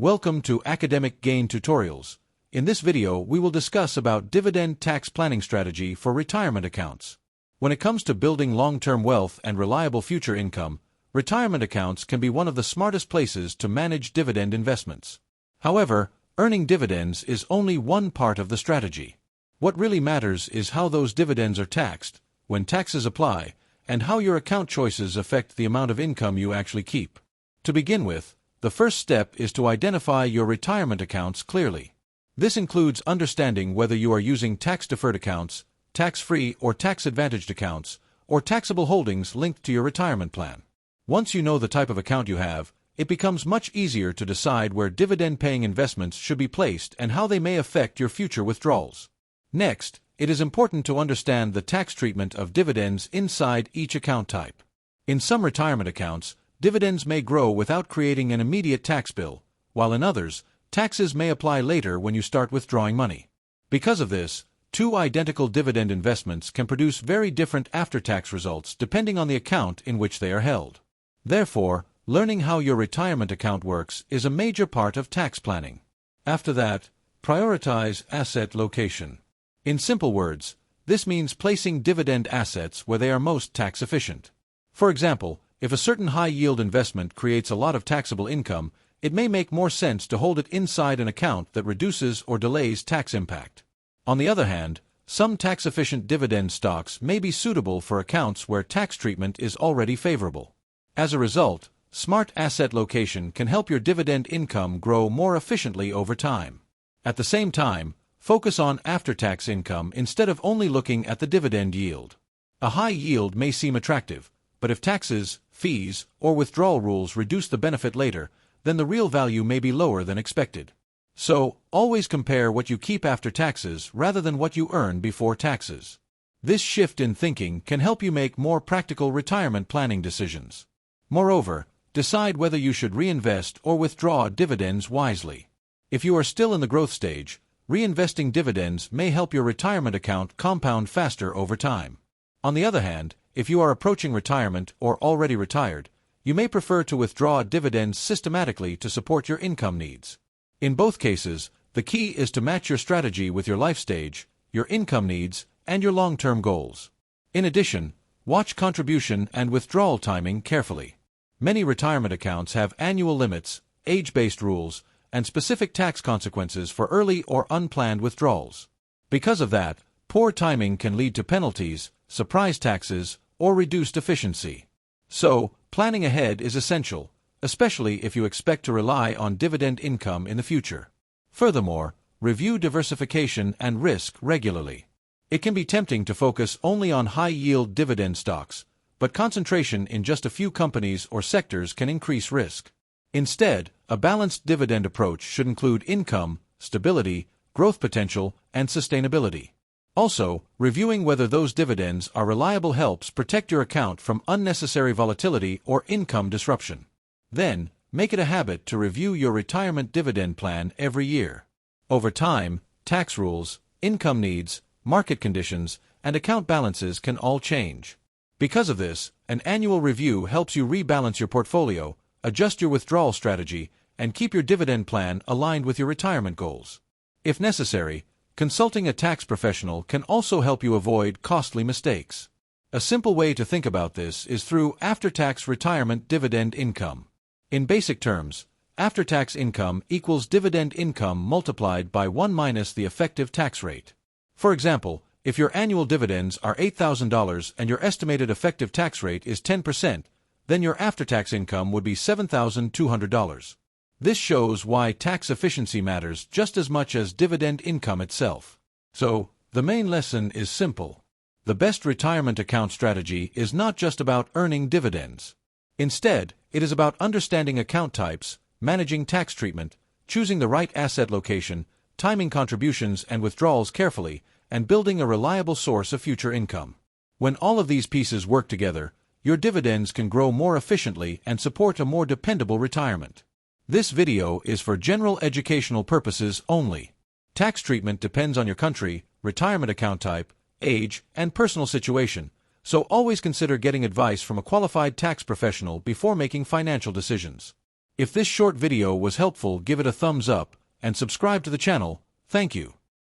Welcome to Academic Gain Tutorials. In this video, we will discuss about Dividend Tax Planning Strategy for retirement accounts. When it comes to building long-term wealth and reliable future income, retirement accounts can be one of the smartest places to manage dividend investments. However, earning dividends is only one part of the strategy. What really matters is how those dividends are taxed, when taxes apply, and how your account choices affect the amount of income you actually keep. To begin with, the first step is to identify your retirement accounts clearly. This includes understanding whether you are using tax-deferred accounts, tax-free or tax-advantaged accounts, or taxable holdings linked to your retirement plan. Once you know the type of account you have, it becomes much easier to decide where dividend-paying investments should be placed and how they may affect your future withdrawals. Next, it is important to understand the tax treatment of dividends inside each account type. In some retirement accounts, dividends may grow without creating an immediate tax bill, while in others, taxes may apply later when you start withdrawing money. Because of this, two identical dividend investments can produce very different after-tax results depending on the account in which they are held. Therefore, learning how your retirement account works is a major part of tax planning. After that, prioritize asset location. In simple words, this means placing dividend assets where they are most tax efficient. For example, if a certain high-yield investment creates a lot of taxable income, it may make more sense to hold it inside an account that reduces or delays tax impact. On the other hand, some tax-efficient dividend stocks may be suitable for accounts where tax treatment is already favorable. As a result, smart asset location can help your dividend income grow more efficiently over time. At the same time, focus on after-tax income instead of only looking at the dividend yield. A high yield may seem attractive, but if taxes, fees, or withdrawal rules reduce the benefit later, then the real value may be lower than expected. So, always compare what you keep after taxes rather than what you earn before taxes. This shift in thinking can help you make more practical retirement planning decisions. Moreover, decide whether you should reinvest or withdraw dividends wisely. If you are still in the growth stage, reinvesting dividends may help your retirement account compound faster over time. On the other hand, if you are approaching retirement or already retired, you may prefer to withdraw dividends systematically to support your income needs. In both cases, the key is to match your strategy with your life stage, your income needs, and your long-term goals. In addition, watch contribution and withdrawal timing carefully. Many retirement accounts have annual limits, age-based rules, and specific tax consequences for early or unplanned withdrawals. Because of that, poor timing can lead to penalties, surprise taxes, or reduced efficiency. So, planning ahead is essential, especially if you expect to rely on dividend income in the future. Furthermore, review diversification and risk regularly. It can be tempting to focus only on high-yield dividend stocks, but concentration in just a few companies or sectors can increase risk. Instead, a balanced dividend approach should include income, stability, growth potential, and sustainability. Also, reviewing whether those dividends are reliable helps protect your account from unnecessary volatility or income disruption. Then, make it a habit to review your retirement dividend plan every year. Over time, tax rules, income needs, market conditions, and account balances can all change. Because of this, an annual review helps you rebalance your portfolio, adjust your withdrawal strategy, and keep your dividend plan aligned with your retirement goals. If necessary, consulting a tax professional can also help you avoid costly mistakes. A simple way to think about this is through after-tax retirement dividend income. In basic terms, after-tax income equals dividend income multiplied by 1 minus the effective tax rate. For example, if your annual dividends are $8,000 and your estimated effective tax rate is 10%, then your after-tax income would be $7,200. This shows why tax efficiency matters just as much as dividend income itself. So, the main lesson is simple. The best retirement account strategy is not just about earning dividends. Instead, it is about understanding account types, managing tax treatment, choosing the right asset location, timing contributions and withdrawals carefully, and building a reliable source of future income. When all of these pieces work together, your dividends can grow more efficiently and support a more dependable retirement. This video is for general educational purposes only. Tax treatment depends on your country, retirement account type, age, and personal situation, so always consider getting advice from a qualified tax professional before making financial decisions. If this short video was helpful, give it a thumbs up and subscribe to the channel. Thank you.